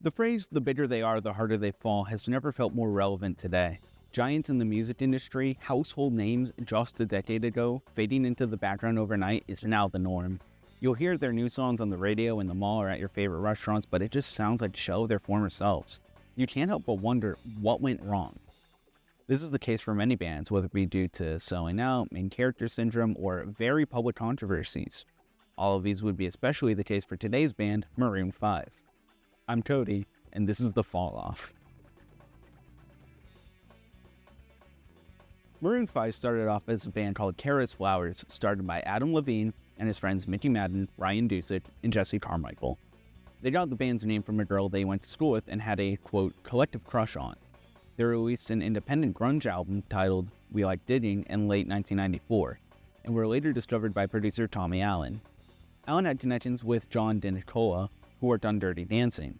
The phrase, "the bigger they are, the harder they fall," has never felt more relevant today. Giants in the music industry, household names just a decade ago, fading into the background overnight is now the norm. You'll hear their new songs on the radio, in the mall, or at your favorite restaurants, but it just sounds like a shell of their former selves. You can't help but wonder what went wrong. This is the case for many bands, whether it be due to selling out, main character syndrome, or very public controversies. All of these would be especially the case for today's band, Maroon 5. I'm Cody, and this is the Falloff. Maroon 5 started off as a band called Kara's Flowers, started by Adam Levine and his friends Mickey Madden, Ryan Dusich, and Jesse Carmichael. They got the band's name from a girl they went to school with and had a, quote, collective crush on. They released an independent grunge album titled We Like Digging in late 1994, and were later discovered by producer Tommy Allen. Allen had connections with John DeNicola, who worked on Dirty Dancing,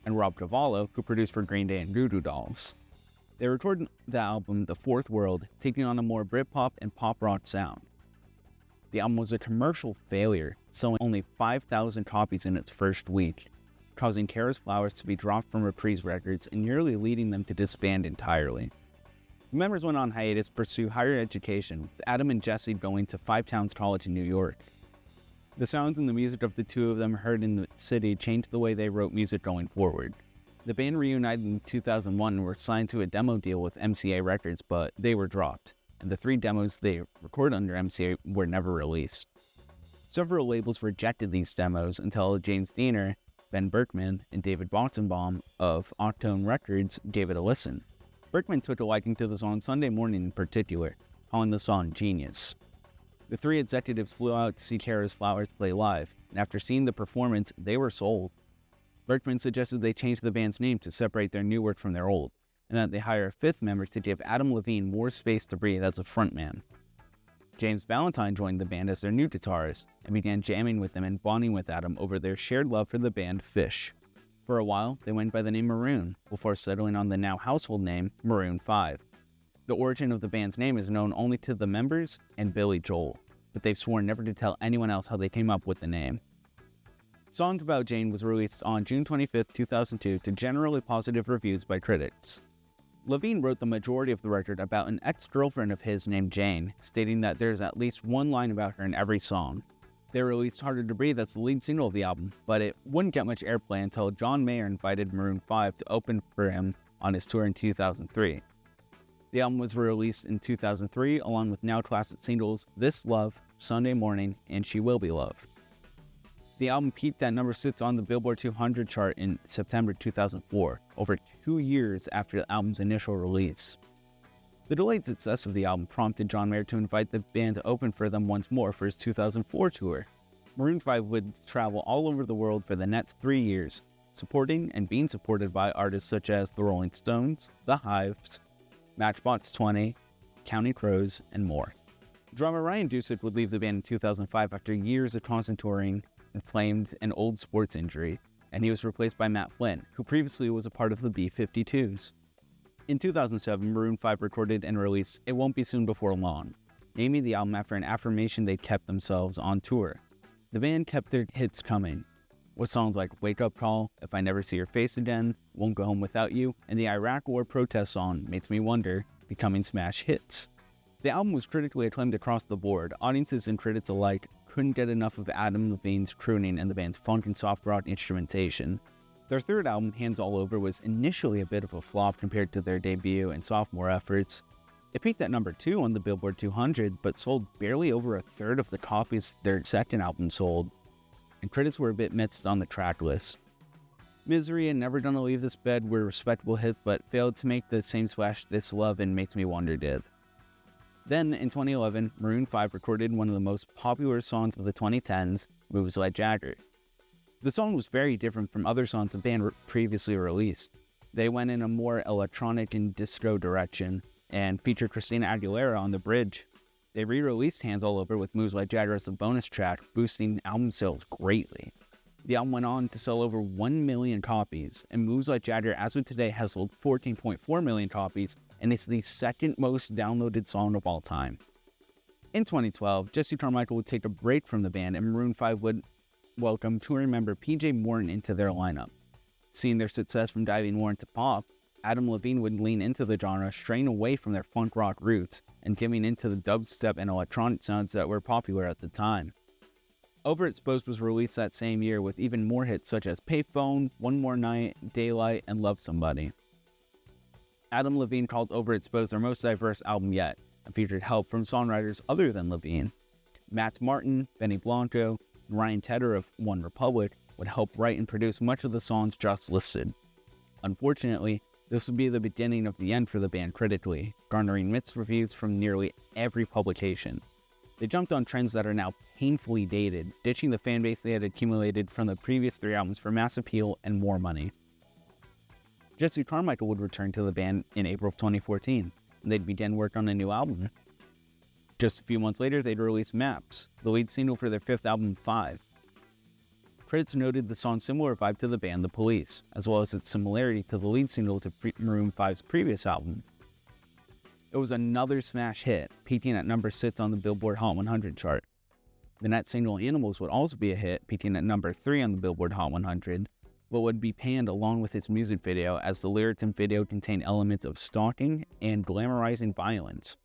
and Rob Cavallo, who produced for Green Day and Goo Goo Dolls. They recorded the album The Fourth World, taking on a more Britpop and pop rock sound. The album was a commercial failure, selling only 5,000 copies in its first week, causing Kara's Flowers to be dropped from Reprise Records and nearly leading them to disband entirely. The members went on hiatus to pursue higher education, with Adam and Jesse going to Five Towns College in New York. The sounds and the music of the two of them heard in the city changed the way they wrote music going forward. The band reunited in 2001 and were signed to a demo deal with MCA Records, but they were dropped, and the 3 demos they recorded under MCA were never released. Several labels rejected these demos until James Diener, Ben Berkman, and David Botzenbaum of Octone Records gave it a listen. Berkman took a liking to the song Sunday Morning in particular, calling the song genius. The 3 executives flew out to see Kara's Flowers play live, and after seeing the performance, they were sold. Berkman suggested they change the band's name to separate their new work from their old, and that they hire a 5th member to give Adam Levine more space to breathe as a frontman. James Valentine joined the band as their new guitarist, and began jamming with them and bonding with Adam over their shared love for the band Fish. For a while, they went by the name Maroon, before settling on the now household name Maroon 5. The origin of the band's name is known only to the members and Billy Joel, but they've sworn never to tell anyone else how they came up with the name. Songs About Jane was released on June 25, 2002 to generally positive reviews by critics. Levine wrote the majority of the record about an ex-girlfriend of his named Jane, stating that there's at least one line about her in every song. They released Harder to Breathe as the lead single of the album, but it wouldn't get much airplay until John Mayer invited Maroon 5 to open for him on his tour in 2003. The album was released in 2003 along with now classic singles This Love, Sunday Morning, and She Will Be Loved. The album peaked at number 6 on the Billboard 200 chart in September 2004, over 2 years after the album's initial release. The delayed success of the album prompted John Mayer to invite the band to open for them once more for his 2004 tour. Maroon 5 would travel all over the world for the next 3 years, supporting and being supported by artists such as the Rolling Stones, The Hives, Matchbox 20, Counting Crows, and more. Drummer Ryan Dusich would leave the band in 2005 after years of constant touring and claimed an old sports injury, and he was replaced by Matt Flynn, who previously was a part of the B-52s. In 2007, Maroon 5 recorded and released It Won't Be Soon Before Long, naming the album after an affirmation they'd kept themselves on tour. The band kept their hits coming, with songs like Wake Up Call, If I Never See Your Face Again, Won't Go Home Without You, and the Iraq War protest song Makes Me Wonder, becoming smash hits. The album was critically acclaimed across the board. Audiences and critics alike couldn't get enough of Adam Levine's crooning and the band's funk and soft rock instrumentation. Their 3rd album, Hands All Over, was initially a bit of a flop compared to their debut and sophomore efforts. It peaked at number 2 on the Billboard 200, but sold barely over a third of the copies their 2nd album sold, and critics were a bit mixed on the track list. Misery and Never Gonna Leave This Bed were respectable hits, but failed to make the same splash This Love and Makes Me Wonder did. Then, in 2011, Maroon 5 recorded one of the most popular songs of the 2010s, Moves Like Jagger. The song was very different from other songs the band previously released. They went in a more electronic and disco direction, and featured Christina Aguilera on the bridge. They re-released Hands All Over with Moves Like Jagger as a bonus track, boosting album sales greatly. The album went on to sell over 1 million copies, and Moves Like Jagger as of today has sold 14.4 million copies, and it's the 2nd most downloaded song of all time. In 2012, Jesse Carmichael would take a break from the band, and Maroon 5 would welcome touring member PJ Morton into their lineup. Seeing their success from diving more into pop, Adam Levine would lean into the genre, straying away from their funk rock roots and giving into the dubstep and electronic sounds that were popular at the time. Overexposed was released that same year with even more hits such as Payphone, One More Night, Daylight, and Love Somebody. Adam Levine called Overexposed their most diverse album yet, and featured help from songwriters other than Levine. Matt Martin, Benny Blanco, and Ryan Tedder of One Republic would help write and produce much of the songs just listed. Unfortunately, this would be the beginning of the end for the band critically, garnering mixed reviews from nearly every publication. They jumped on trends that are now painfully dated, ditching the fanbase they had accumulated from the previous 3 albums for mass appeal and more money. Jesse Carmichael would return to the band in April of 2014, and they'd begin work on a new album. Just a few months later, they'd release Maps, the lead single for their 5th album, 5. Critics noted the song's similar vibe to the band The Police, as well as its similarity to the lead single to Maroon 5's previous album. It was another smash hit, peaking at number 6 on the Billboard Hot 100 chart. The next single, Animals, would also be a hit, peaking at number 3 on the Billboard Hot 100, but would be panned along with its music video as the lyrics and video contain elements of stalking and glamorizing violence.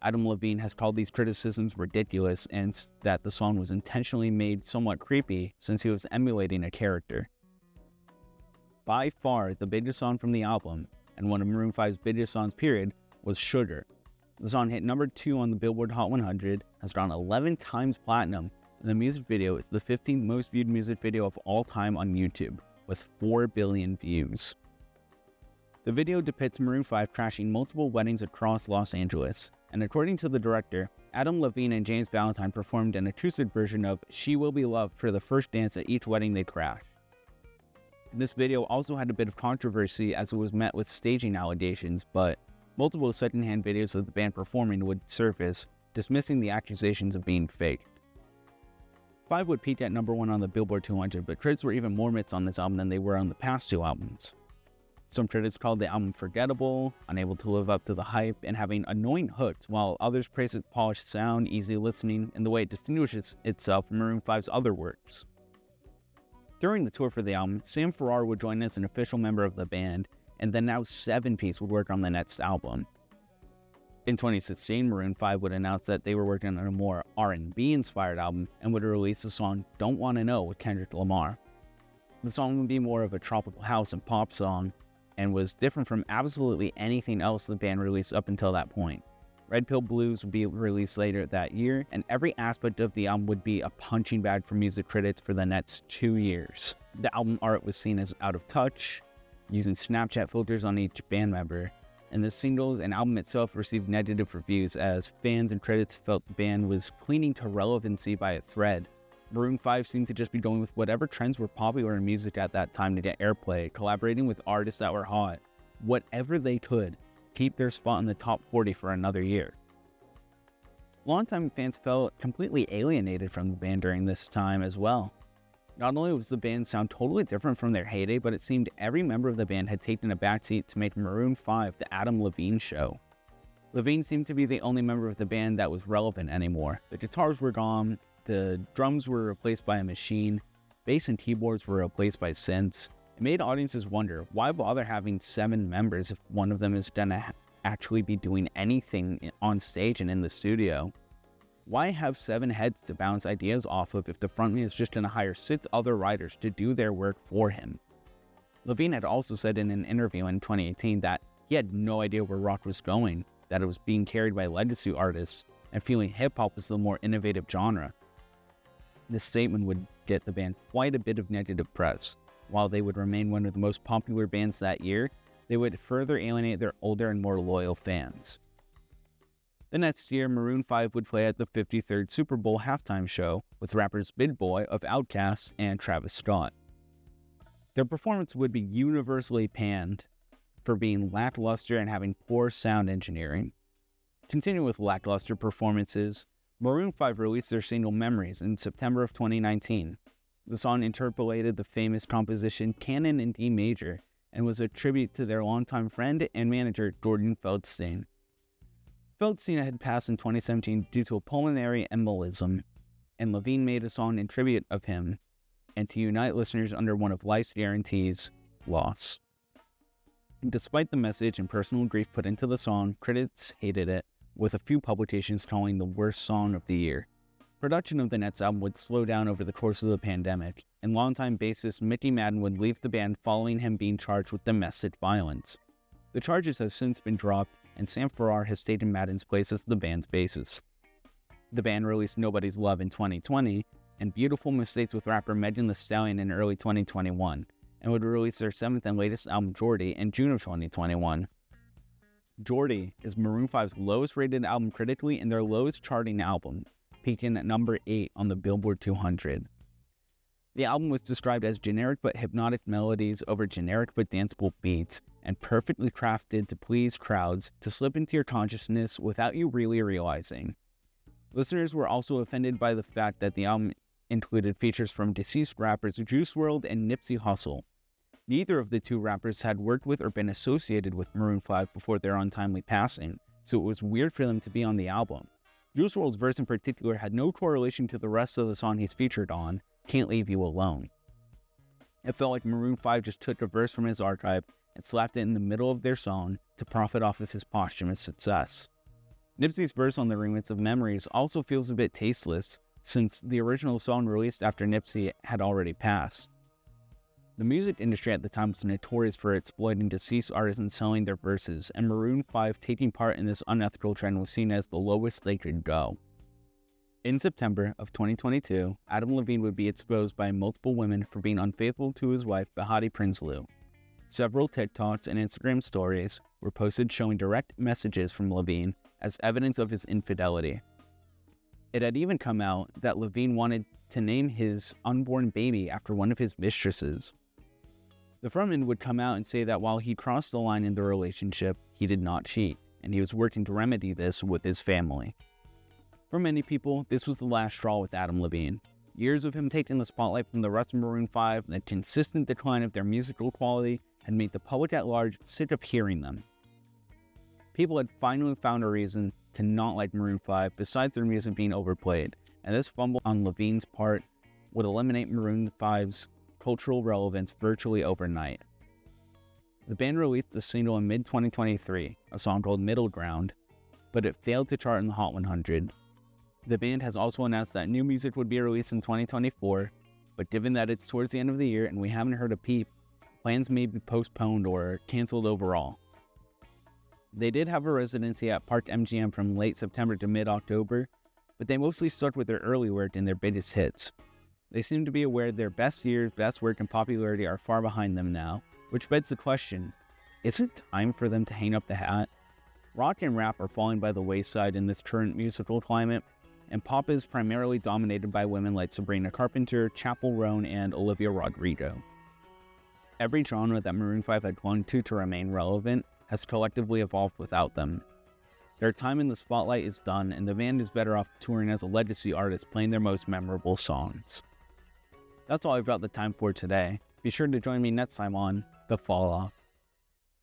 Adam Levine has called these criticisms ridiculous and that the song was intentionally made somewhat creepy since he was emulating a character. By far, the biggest song from the album, and one of Maroon 5's biggest songs period, was Sugar. The song hit number 2 on the Billboard Hot 100, has gone 11 times platinum, and the music video is the 15th most viewed music video of all time on YouTube, with 4 billion views. The video depicts Maroon 5 crashing multiple weddings across Los Angeles, and according to the director, Adam Levine and James Valentine performed an acoustic version of She Will Be Loved for the first dance at each wedding they crashed. This video also had a bit of controversy as it was met with staging allegations, but multiple secondhand videos of the band performing would surface, dismissing the accusations of being faked. 5 would peak at number 1 on the Billboard 200, but critics were even more mixed on this album than they were on the past 2 albums. Some critics called the album forgettable, unable to live up to the hype, and having annoying hooks, while others praised its polished sound, easy listening, and the way it distinguishes itself from Maroon 5's other works. During the tour for the album, Sam Farrar would join as an official member of the band, and the now 7-piece would work on the next album. In 2016, Maroon 5 would announce that they were working on a more R&B inspired album and would release the song Don't Wanna Know with Kendrick Lamar. The song would be more of a tropical house and pop song, and was different from absolutely anything else the band released up until that point. Red Pill Blues would be released later that year, and every aspect of the album would be a punching bag for music critics for the next 2 years. The album art was seen as out of touch, using Snapchat filters on each band member, and the singles and album itself received negative reviews as fans and critics felt the band was clinging to relevancy by a thread. Maroon 5 seemed to just be going with whatever trends were popular in music at that time to get airplay, collaborating with artists that were hot, whatever they could, keep their spot in the top 40 for another year. Longtime fans felt completely alienated from the band during this time as well. Not only was the band's sound totally different from their heyday, but it seemed every member of the band had taken a backseat to make Maroon 5 the Adam Levine show. Levine seemed to be the only member of the band that was relevant anymore. The guitars were gone, the drums were replaced by a machine, bass and keyboards were replaced by synths. It made audiences wonder, why bother having 7 members if one of them is gonna actually be doing anything on stage and in the studio? Why have 7 heads to bounce ideas off of if the frontman is just gonna hire 6 other writers to do their work for him? Levine had also said in an interview in 2018 that he had no idea where rock was going, that it was being carried by legacy artists, and feeling hip-hop was the more innovative genre. This statement would get the band quite a bit of negative press. While they would remain one of the most popular bands that year, they would further alienate their older and more loyal fans. The next year, Maroon 5 would play at the 53rd Super Bowl halftime show with rappers Big Boi of Outkast and Travis Scott. Their performance would be universally panned for being lackluster and having poor sound engineering. Continuing with lackluster performances, Maroon 5 released their single Memories in September of 2019. The song interpolated the famous composition Canon in D Major and was a tribute to their longtime friend and manager Jordan Feldstein. Feldstein had passed in 2017 due to a pulmonary embolism, and Levine made a song in tribute of him, and to unite listeners under one of life's guarantees, loss. Despite the message and personal grief put into the song, critics hated it, with a few publications calling the worst song of the year. Production of the next album would slow down over the course of the pandemic, and longtime bassist Mickey Madden would leave the band following him being charged with domestic violence. The charges have since been dropped, and Sam Farrar has taken Madden's place as the band's bassist. The band released Nobody's Love in 2020, and Beautiful Mistakes with rapper Megan Thee Stallion in early 2021, and would release their 7th and latest album, Jordy, in June of 2021. Jordy is Maroon 5's lowest rated album critically and their lowest charting album, peaking at number 8 on the Billboard 200. The album was described as generic but hypnotic melodies over generic but danceable beats, and perfectly crafted to please crowds, to slip into your consciousness without you really realizing. Listeners were also offended by the fact that the album included features from deceased rappers Juice WRLD and Nipsey Hussle. Neither of the two rappers had worked with or been associated with Maroon 5 before their untimely passing, so it was weird for them to be on the album. Juice WRLD's verse in particular had no correlation to the rest of the song he's featured on, Can't Leave You Alone. It felt like Maroon 5 just took a verse from his archive and slapped it in the middle of their song to profit off of his posthumous success. Nipsey's verse on the remix of Memories also feels a bit tasteless, since the original song released after Nipsey had already passed. The music industry at the time was notorious for exploiting deceased artists and selling their verses, and Maroon 5 taking part in this unethical trend was seen as the lowest they could go. In September of 2022, Adam Levine would be exposed by multiple women for being unfaithful to his wife, Behati Prinsloo. Several TikToks and Instagram stories were posted showing direct messages from Levine as evidence of his infidelity. It had even come out that Levine wanted to name his unborn baby after one of his mistresses. The frontman would come out and say that while he crossed the line in the relationship, he did not cheat, and he was working to remedy this with his family. For many people, this was the last straw with Adam Levine. Years of him taking the spotlight from the rest of Maroon 5 and the consistent decline of their musical quality had made the public at large sick of hearing them. People had finally found a reason to not like Maroon 5 besides their music being overplayed, and this fumble on Levine's part would eliminate Maroon 5's cultural relevance virtually overnight. The band released a single in mid-2023, a song called Middle Ground, but it failed to chart in the Hot 100. The band has also announced that new music would be released in 2024, but given that it's towards the end of the year and we haven't heard a peep, plans may be postponed or canceled overall. They did have a residency at Park MGM from late September to mid-October, but they mostly stuck with their early work and their biggest hits. They seem to be aware their best years, best work, and popularity are far behind them now, which begs the question, is it time for them to hang up the hat? Rock and rap are falling by the wayside in this current musical climate, and pop is primarily dominated by women like Sabrina Carpenter, Chappell Roan, and Olivia Rodrigo. Every genre that Maroon 5 had clung to remain relevant has collectively evolved without them. Their time in the spotlight is done, and the band is better off touring as a legacy artist playing their most memorable songs. That's all I've got the time for today. Be sure to join me next time on The Falloff.